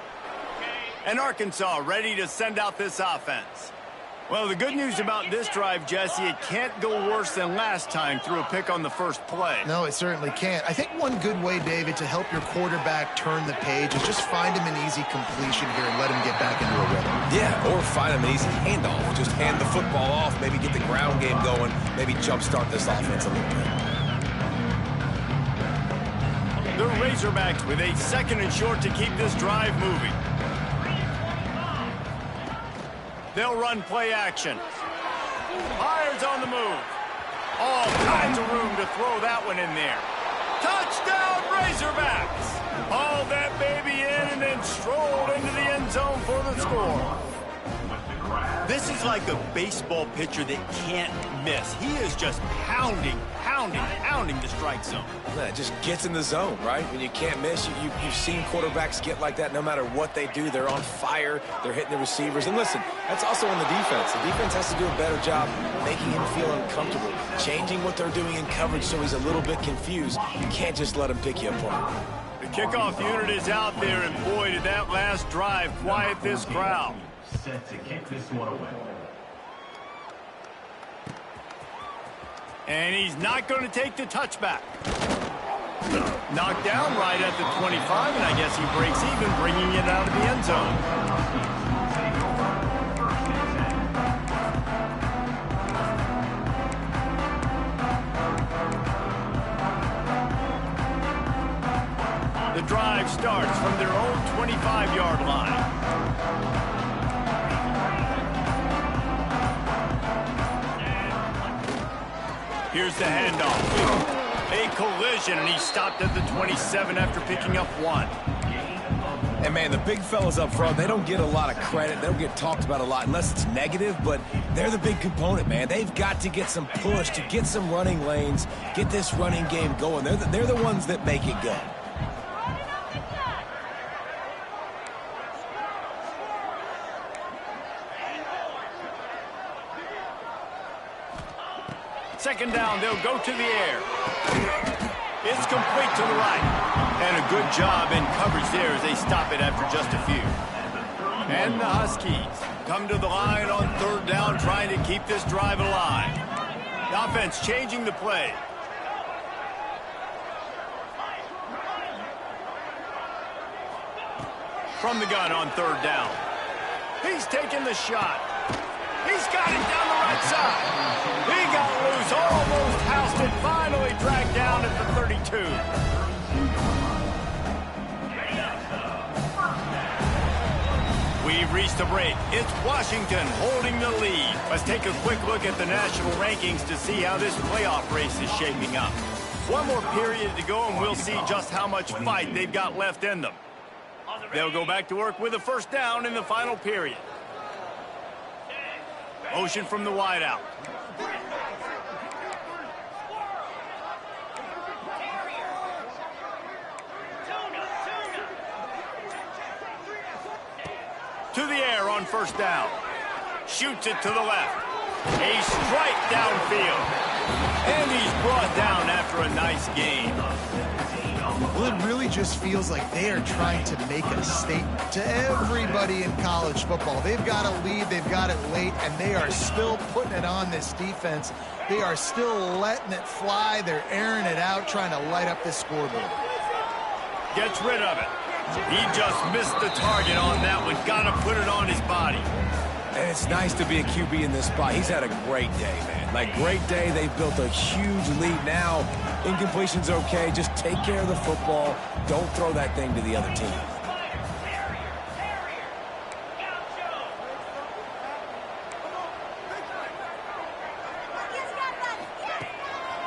And Arkansas ready to send out this offense. Well, the good news about this drive, Jesse, it can't go worse than last time through a pick on the first play. No, it certainly can't. I think one good way, David, to help your quarterback turn the page is just find him an easy completion here and let him get back into a rhythm. Yeah, or find him an easy handoff. Just hand the football off, maybe get the ground game going, maybe jumpstart this offense a little bit. The Razorbacks with a second and short to keep this drive moving. They'll run play action. Myers on the move. All kinds of room to throw that one in there. Touchdown, Razorbacks! Hauled that baby in and then strolled into the end zone for the score. This is like a baseball pitcher that can't miss. He is just pounding the strike zone. Yeah, it just gets in the zone, right? When you can't miss, you've seen quarterbacks get like that no matter what they do. They're on fire. They're hitting the receivers. And listen, that's also on the defense. The defense has to do a better job making him feel uncomfortable, changing what they're doing in coverage so he's a little bit confused. You can't just let him pick you apart. The kickoff unit is out there, and boy, did that last drive quiet this crowd. Set to kick this one away. And he's not going to take the touchback. Knocked down right at the 25, and I guess he breaks even, bringing it out of the end zone. The drive starts from their own 25-yard line. Here's the handoff. A collision, and he stopped at the 27 after picking up 1. And, man, the big fellas up front, they don't get a lot of credit. They don't get talked about a lot unless it's negative, but they're the big component, man. They've got to get some push, to get some running lanes, get this running game going. They're the ones that make it go. Second down, they'll go to the air. It's complete to the right. And a good job in coverage there as they stop it after just a few. And the Huskies come to the line on third down, trying to keep this drive alive. The offense changing the play. From the gun on third down. He's taking the shot. He's got it down the right side. He got loose, almost housed it, finally dragged down at the 32. We've reached the break. It's Washington holding the lead. Let's take a quick look at the national rankings to see how this playoff race is shaping up. One more period to go, and we'll see just how much fight they've got left in them. They'll go back to work with a first down in the final period. Motion from the wideout. To the air on first down. Shoots it to the left. A strike downfield. And he's brought down after a nice gain. Well, it really just feels like they are trying to make a statement to everybody in college football. They've got a lead, they've got it late, and they are still putting it on this defense. They are still letting it fly. They're airing it out, trying to light up this scoreboard. Gets rid of it. He just missed the target on that one. Got to put it on his body. And it's nice to be a QB in this spot. He's had a great day, man. Like, great day. They've built a huge lead now. Incompletion's okay. Just take care of the football. Don't throw that thing to the other team.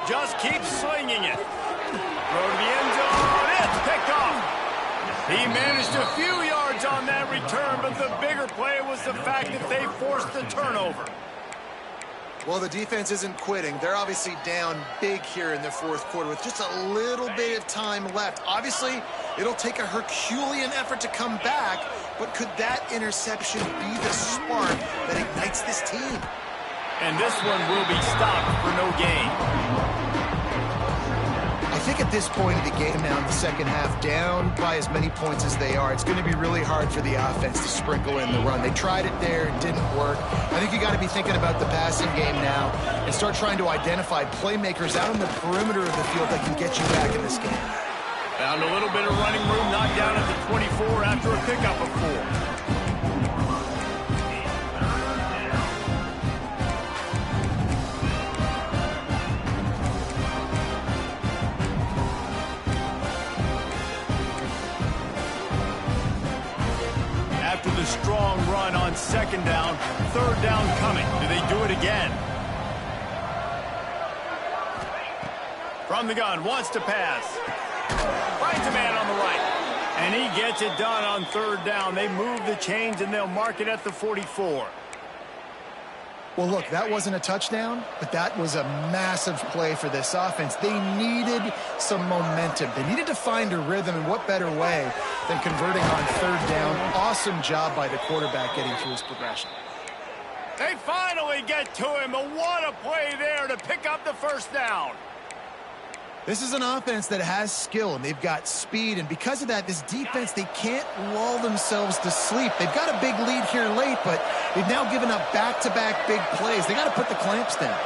Just keep slinging it. Throw to the end zone. It's picked off. He managed a few yards on that return, but the bigger play was the fact that they forced the turnover. Well, the defense isn't quitting. They're obviously down big here in the fourth quarter with just a little bit of time left. Obviously, it'll take a Herculean effort to come back, but could that interception be the spark that ignites this team? And this one will be stopped for no gain. I think at this point of the game now in the second half, down by as many points as they are, it's going to be really hard for the offense to sprinkle in the run. They tried it there, it didn't work. I think you got to be thinking about the passing game now and start trying to identify playmakers out on the perimeter of the field that can get you back in this game. Found a little bit of running room, knocked down at the 24 after a pickup of 4. After the strong run on second down, third down coming. Do they do it again? From the gun, wants to pass. Finds a man on the right. And he gets it done on third down. They move the chains and they'll mark it at the 44. Well, look, that wasn't a touchdown, but that was a massive play for this offense. They needed some momentum. They needed to find a rhythm, and what better way than converting on third down. Awesome job by the quarterback getting through his progression. They finally get to him, and what a play there to pick up the first down. This is an offense that has skill, and they've got speed, and because of that, this defense, they can't lull themselves to sleep. They've got a big lead here late, but they've now given up back-to-back big plays. They got to put the clamps down.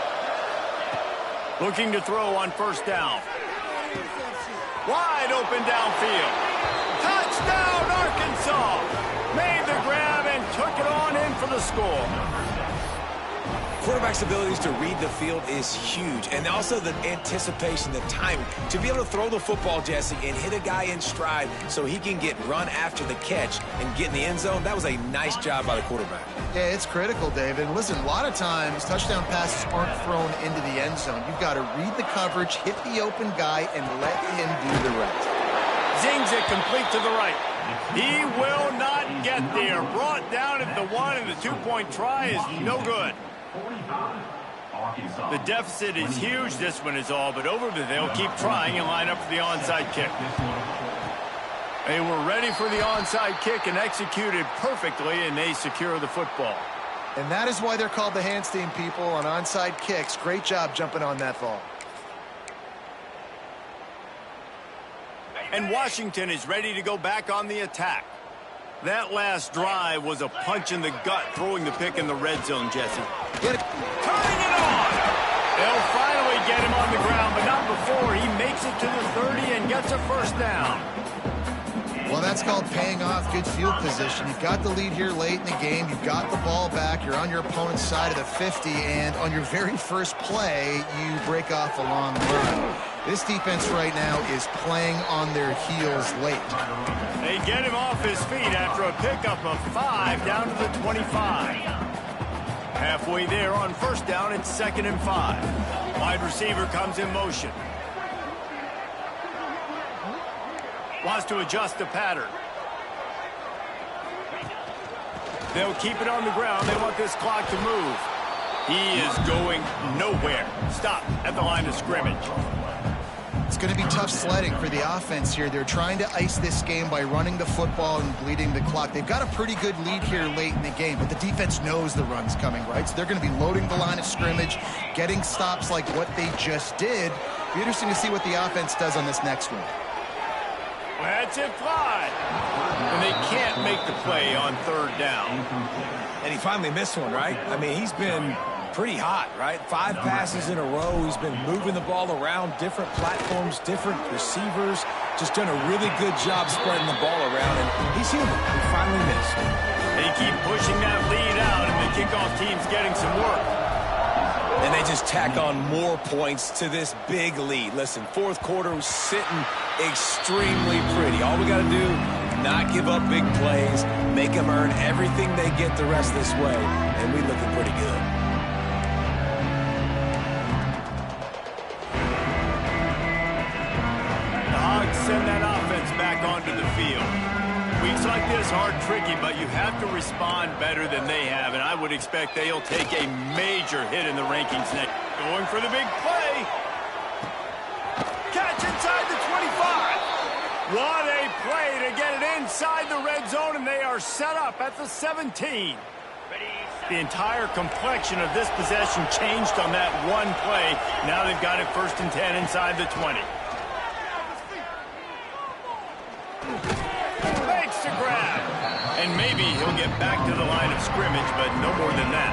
Looking to throw on first down. Wide open downfield. Touchdown, Arkansas! Made the grab and took it on in for the score. Quarterback's abilities to read the field is huge, and also the anticipation, the timing. To be able to throw the football, Jesse, and hit a guy in stride so he can get run after the catch and get in the end zone, that was a nice job by the quarterback. Yeah, it's critical, David. And listen, a lot of times, touchdown passes aren't thrown into the end zone. You've got to read the coverage, hit the open guy, and let him do the rest. Zings it complete to the right. He will not get there. Brought down at the 1, and the 2-point try is no good. The deficit is huge. This one is all but over, but they'll keep trying and line up for the onside kick. They were ready for the onside kick and executed perfectly, and they secure the football. And that is why they're called the hands team, people, on onside kicks. Great job jumping on that ball. And Washington is ready to go back on the attack. That last drive was a punch in the gut, throwing the pick in the red zone, Jesse. Get it. Turning it on! They'll finally get him on the ground, but not before he makes it to the 30 and gets a first down. Well, that's called paying off good field position. You've got the lead here late in the game. You've got the ball back. You're on your opponent's side of the 50, and on your very first play, you break off a long run. This defense right now is playing on their heels late. They get him off his feet after a pickup of 5 down to the 25. Halfway there on first down, it's 2nd and 5. Wide receiver comes in motion. Wants to adjust the pattern. They'll keep it on the ground. They want this clock to move. He is going nowhere. Stop at the line of scrimmage. It's going to be tough sledding for the offense here. They're trying to ice this game by running the football and bleeding the clock. They've got a pretty good lead here late in the game, but the defense knows the run's coming, right? So they're going to be loading the line of scrimmage, getting stops like what they just did. Be interesting to see what the offense does on this next one. That's it, fly. And they can't make the play on third down. And he finally missed one, right? I mean, he's been pretty hot, right? 5 passes in a row. He's been moving the ball around, different platforms, different receivers. Just done a really good job spreading the ball around, and he's human. He finally missed. They keep pushing that lead out, and the kickoff team's getting some work. And they just tack on more points to this big lead. Listen, fourth quarter was sitting extremely pretty. All we got to do, not give up big plays, make them earn everything they get the rest this way, and we looking pretty good. The Hogs send that offense back onto the field. Weeks like this are tricky, but you have to respond better than they have, and I would expect they'll take a major hit in the rankings next. Going for the big play. Catch inside the 25. What a play to get it inside the red zone, and they are set up at the 17. The entire complexion of this possession changed on that one play. Now they've got it 1st and 10 inside the 20. Makes the grab. And maybe he'll get back to the line of scrimmage, but no more than that.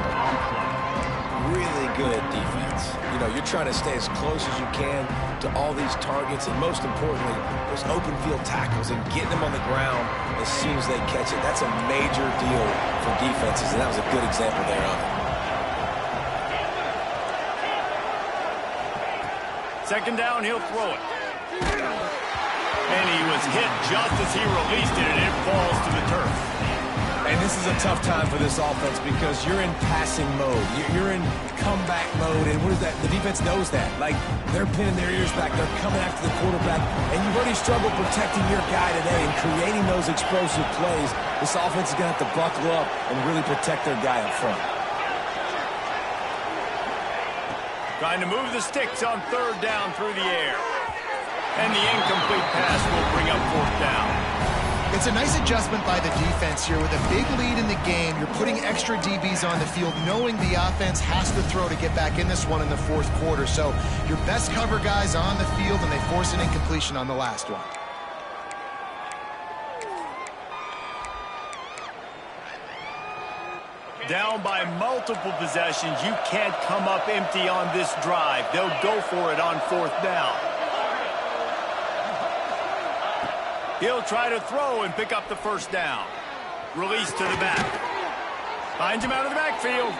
Really good defense. You know, you're trying to stay as close as you can to all these targets, and most importantly, those open field tackles and getting them on the ground as soon as they catch it. That's a major deal for defenses, and that was a good example there of it. Second down, he'll throw it. And he was hit just as he released it, and it falls to the turf. And this is a tough time for this offense because you're in passing mode. You're in comeback mode, and what is that? The defense knows that. Like, they're pinning their ears back. They're coming after the quarterback, and you've already struggled protecting your guy today and creating those explosive plays. This offense is going to have to buckle up and really protect their guy up front. Trying to move the sticks on third down through the air. And the incomplete pass will bring up 4th down. It's a nice adjustment by the defense here. With a big lead in the game, you're putting extra DBs on the field, knowing the offense has to throw to get back in this one in the 4th quarter. So your best cover guys on the field, and they force an incompletion on the last one. Down by multiple possessions, you can't come up empty on this drive. They'll go for it on 4th down. He'll try to throw and pick up the 1st down. Release to the back. Finds him out of the backfield.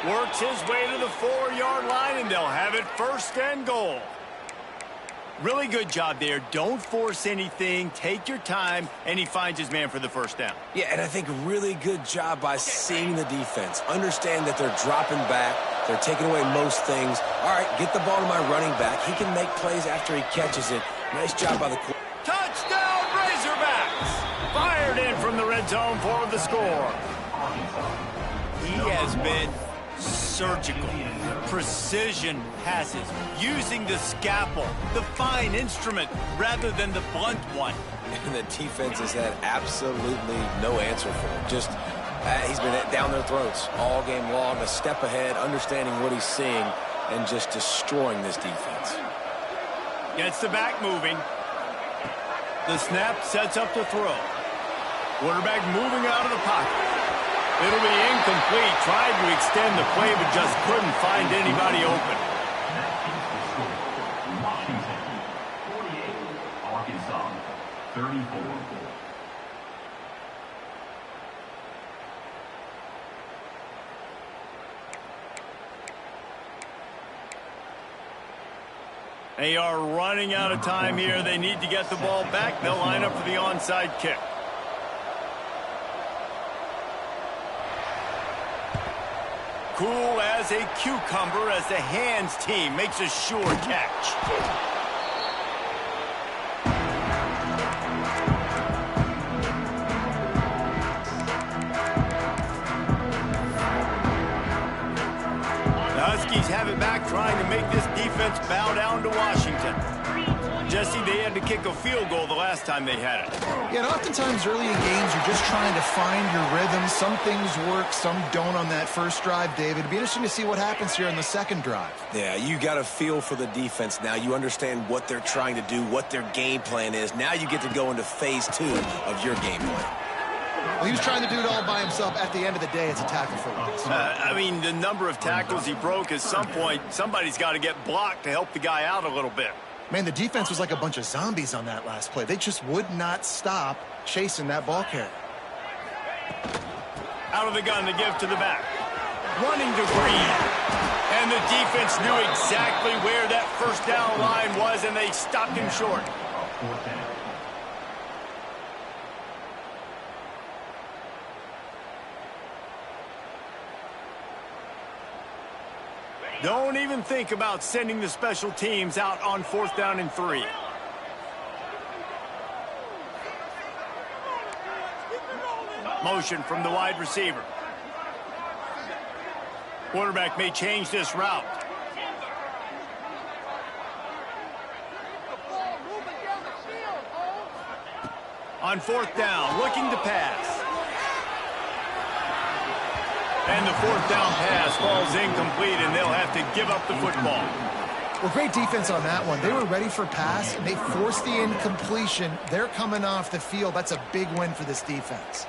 Works his way to the 4-yard line, and they'll have it 1st and goal. Really good job there. Don't force anything. Take your time, and he finds his man for the 1st down. Yeah, and I think really good job by seeing the defense. Understand that they're dropping back. They're taking away most things. All right, get the ball to my running back. He can make plays after he catches it. Nice job by the quarterback. Touchdown, Razorbacks! Fired in from the red zone for the score. He has been surgical, precision passes, using the scalpel, the fine instrument, rather than the blunt one. And the defense has had absolutely no answer for him. Just, he's been down their throats all game long, a step ahead, understanding what he's seeing, and just destroying this defense. Gets the back moving. The snap sets up the throw. Quarterback moving out of the pocket. It'll be incomplete. Tried to extend the play, but just couldn't find anybody open. Washington, 48. Arkansas, 34. They are running out of time here. They need to get the ball back. They'll line up for the onside kick. Cool as a cucumber as the hands team makes a sure catch. The Huskies have it back, trying to make this defense bow down to Washington. they had to kick a field goal the last time they had it. Yeah, and oftentimes early in games, you're just trying to find your rhythm. Some things work, some don't on that first drive, David. It'd be interesting to see what happens here on the second drive. Yeah, you got a feel for the defense now. You understand what they're trying to do, what their game plan is. Now you get to go into phase 2 of your game plan. Well, he was trying to do it all by himself. At the end of the day, it's a tackle for loss. I mean, the number of tackles he broke, at some point, somebody's got to get blocked to help the guy out a little bit. Man, the defense was like a bunch of zombies on that last play. They just would not stop chasing that ball carrier. Out of the gun to give to the back. Running to Green. And the defense knew exactly where that first down line was, and they stopped him short. Don't even think about sending the special teams out on 4th down and 3. Motion from the wide receiver. Quarterback may change this route. On 4th down, looking to pass. And the 4th down pass falls incomplete, and they'll have to give up the football. Well, great defense on that one. They were ready for pass, and they forced the incompletion. They're coming off the field. That's a big win for this defense.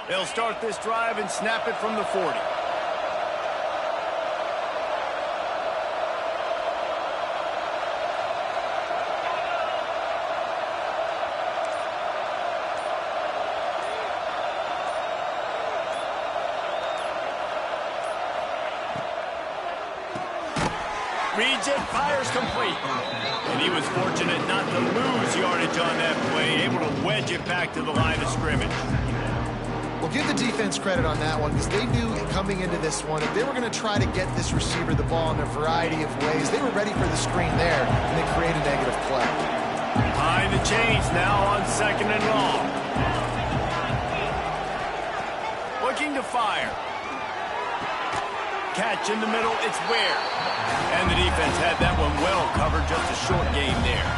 They'll start this drive and snap it from the 40. Reads it, fires complete. And he was fortunate not to lose yardage on that play, able to wedge it back to the line of scrimmage. Well, give the defense credit on that one, because they knew coming into this one, if they were going to try to get this receiver the ball in a variety of ways, they were ready for the screen there, and they create a negative play. Behind the chains now on 2nd and long. Looking to fire. Catch in the middle, it's Ware. And the defense had that one well covered, just a short game there.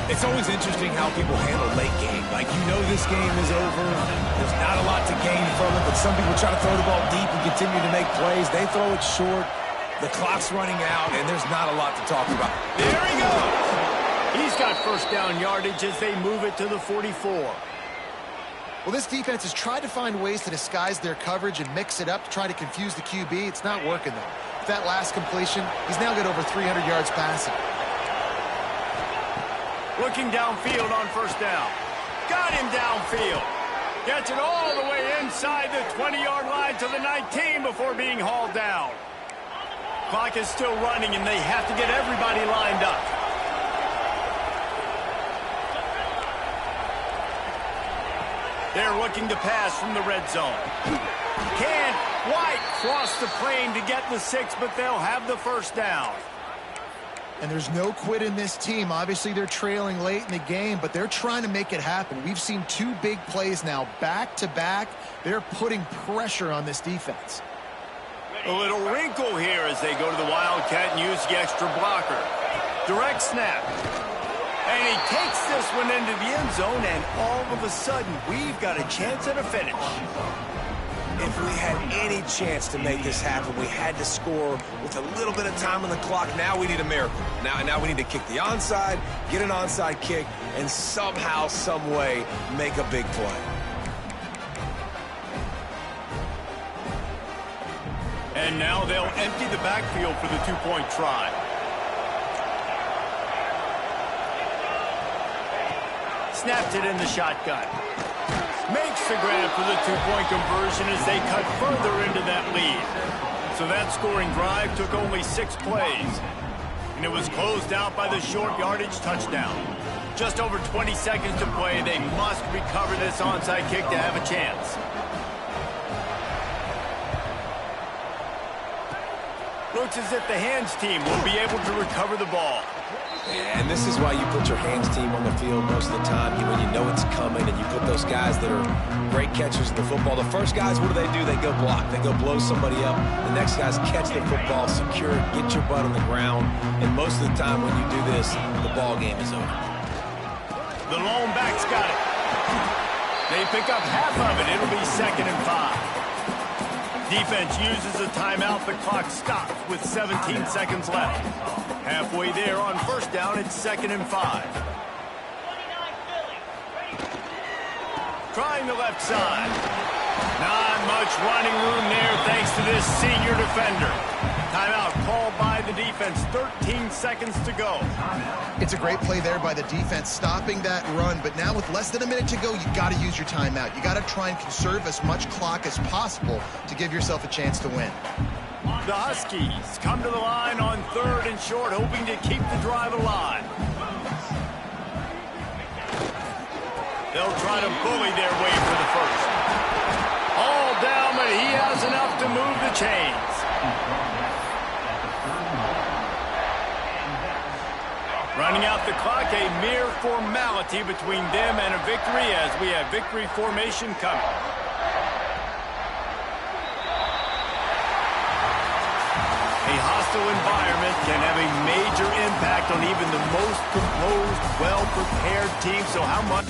It's always interesting how people handle late game. Like, you know this game is over. There's not a lot to gain from it, but some people try to throw the ball deep and continue to make plays. They throw it short. The clock's running out, and there's not a lot to talk about. There he goes. He's got first down yardage as they move it to the 44. Well, this defense has tried to find ways to disguise their coverage and mix it up to try to confuse the QB. It's not working, though. With that last completion, he's now got over 300 yards passing. Looking downfield on first down. Got him downfield. Gets it all the way inside the 20-yard line to the 19 before being hauled down. Clock is still running, and they have to get everybody lined up. They're looking to pass from the red zone. Can't quite cross the plane to get the 6, but they'll have the first down. And there's no quit in this team. Obviously, they're trailing late in the game, but they're trying to make it happen. We've seen 2 big plays now, back-to-back. They're putting pressure on this defense. A little wrinkle here as they go to the Wildcat and use the extra blocker. Direct snap. And he takes this one into the end zone, and all of a sudden, we've got a chance at a finish. If we had any chance to make this happen, we had to score with a little bit of time on the clock. Now we need a miracle. Now we need to kick the onside, get an onside kick, and somehow, some way, make a big play. And now they'll empty the backfield for the 2-point try. Snapped it in the shotgun. Makes the grab for the 2-point conversion as they cut further into that lead. So that scoring drive took only 6 plays. And it was closed out by the short yardage touchdown. Just over 20 seconds to play. They must recover this onside kick to have a chance. Looks as if the hands team will be able to recover the ball. And this is why you put your hands team on the field most of the time when you know it's coming, and you put those guys that are great catchers of the football. The first guys, what do? They go block. They go blow somebody up. The next guys catch the football, secure it, get your butt on the ground. And most of the time when you do this, the ball game is over. The lone back's got it. They pick up half of it. It'll be 2nd and 5. Defense uses a timeout. The clock stops with 17 seconds left. Halfway there on 1st down, it's 2nd and 5. Trying the left side. Not much running room there thanks to this senior defender. Timeout called by the defense. 13 seconds to go. It's a great play there by the defense, stopping that run. But now with less than a minute to go, you've got to use your timeout. You got to try and conserve as much clock as possible to give yourself a chance to win. The Huskies come to the line on 3rd and short, hoping to keep the drive alive. They'll try to bully their way for the 1st. All down, but he has enough to move the chains. Running out the clock, a mere formality between them and a victory as we have victory formation coming. A hostile environment can have a major impact on even the most composed, well-prepared team. So how much...